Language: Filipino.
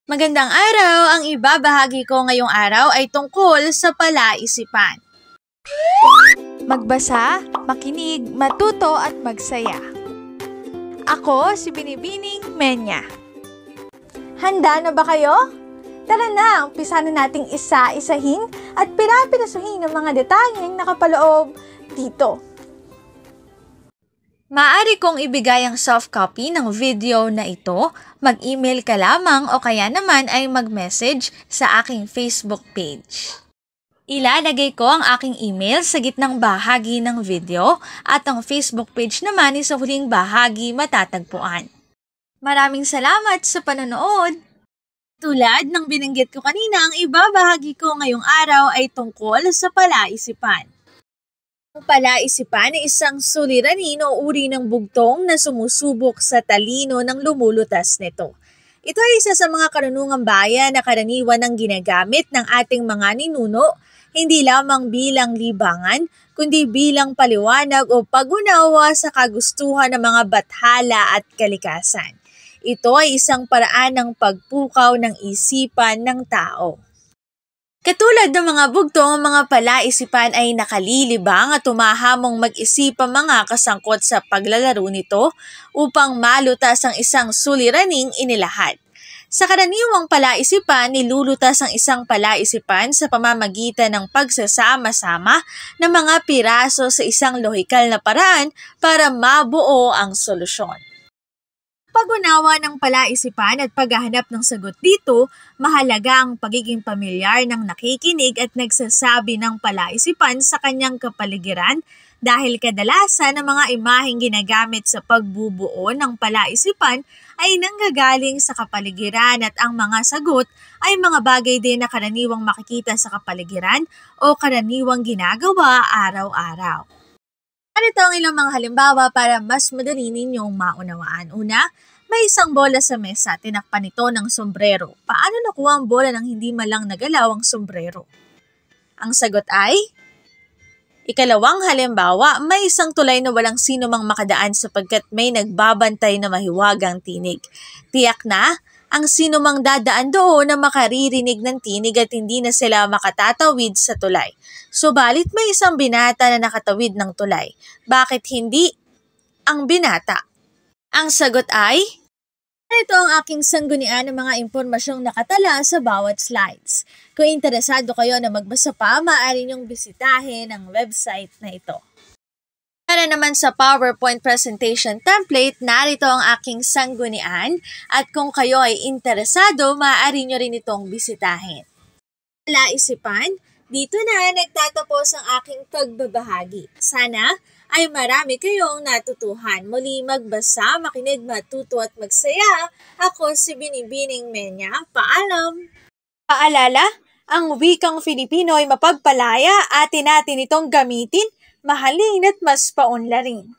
Magandang araw! Ang ibabahagi ko ngayong araw ay tungkol sa palaisipan. Magbasa, makinig, matuto at magsaya. Ako si Binibining Menya. Handa na ba kayo? Tara na, umpisa na nating isa-isahin at pirapirasuhin ang mga detalyeng nakapaloob dito. Maaari kong ibigay ang soft copy ng video na ito, mag-email ka lamang o kaya naman ay mag-message sa aking Facebook page. Ilalagay ko ang aking email sa gitnang bahagi ng video at ang Facebook page naman ay sa huling bahagi matatagpuan. Maraming salamat sa panonood! Tulad ng binanggit ko kanina, ang ibabahagi ko ngayong araw ay tungkol sa palaisipan. Ang palaisipan ay isang suliranin o uri ng bugtong na sumusubok sa talino ng lumulutas nito. Ito ay isa sa mga karunungang bayan na karaniwan ang ginagamit ng ating mga ninuno, hindi lamang bilang libangan, kundi bilang paliwanag o pag-unawa sa kagustuhan ng mga bathala at kalikasan. Ito ay isang paraan ng pagpukaw ng isipan ng tao. Katulad ng mga bugtong, ang mga palaisipan ay nakalilibang at tumahamong mag-isip ang mga kasangkot sa paglalaro nito upang malutas ang isang suliraning inilahad. Sa karaniwang palaisipan, nilulutas ang isang palaisipan sa pamamagitan ng pagsasama-sama ng mga piraso sa isang lohikal na paraan para mabuo ang solusyon. Pag-unawa ng palaisipan at paghahanap ng sagot dito, mahalaga ang pagiging pamilyar ng nakikinig at nagsasabi ng palaisipan sa kanyang kapaligiran dahil kadalasan ang mga imaheng ginagamit sa pagbubuo ng palaisipan ay nanggagaling sa kapaligiran at ang mga sagot ay mga bagay din na karaniwang makikita sa kapaligiran o karaniwang ginagawa araw-araw. Ito ang ilang mga halimbawa para mas madali ninyong maunawaan. Una, may isang bola sa mesa, tinakpan ito ng sombrero. Paano nakuha ang bola nang hindi malang nagalaw ang sombrero? Ang sagot ay, ikalawang halimbawa, may isang tulay na walang sino mang makadaan sapagkat may nagbabantay na mahiwagang tinig. Tiyak na, ang sino mang dadaan doon na makaririnig ng tinig at hindi na sila makatatawid sa tulay. Subalit may isang binata na nakatawid ng tulay. Bakit hindi ang binata? Ang sagot ay, ito ang aking sanggunian ng mga impormasyong nakatala sa bawat slides. Kung interesado kayo na magbasa pa, maaari niyong bisitahin ang website na ito. Para naman sa PowerPoint presentation template, narito ang aking sanggunian at kung kayo ay interesado, maaari nyo rin itong bisitahin. Palaisipan, dito na nagtatapos ang aking pagbabahagi. Sana ay marami kayong natutuhan. Muli magbasa, makinig, matuto at magsaya. Ako si Binibining Menya. Paalam! Paalala, ang wikang Filipino ay mapagpalaya, atin natin itong gamitin, mahalin at mas paunlarin.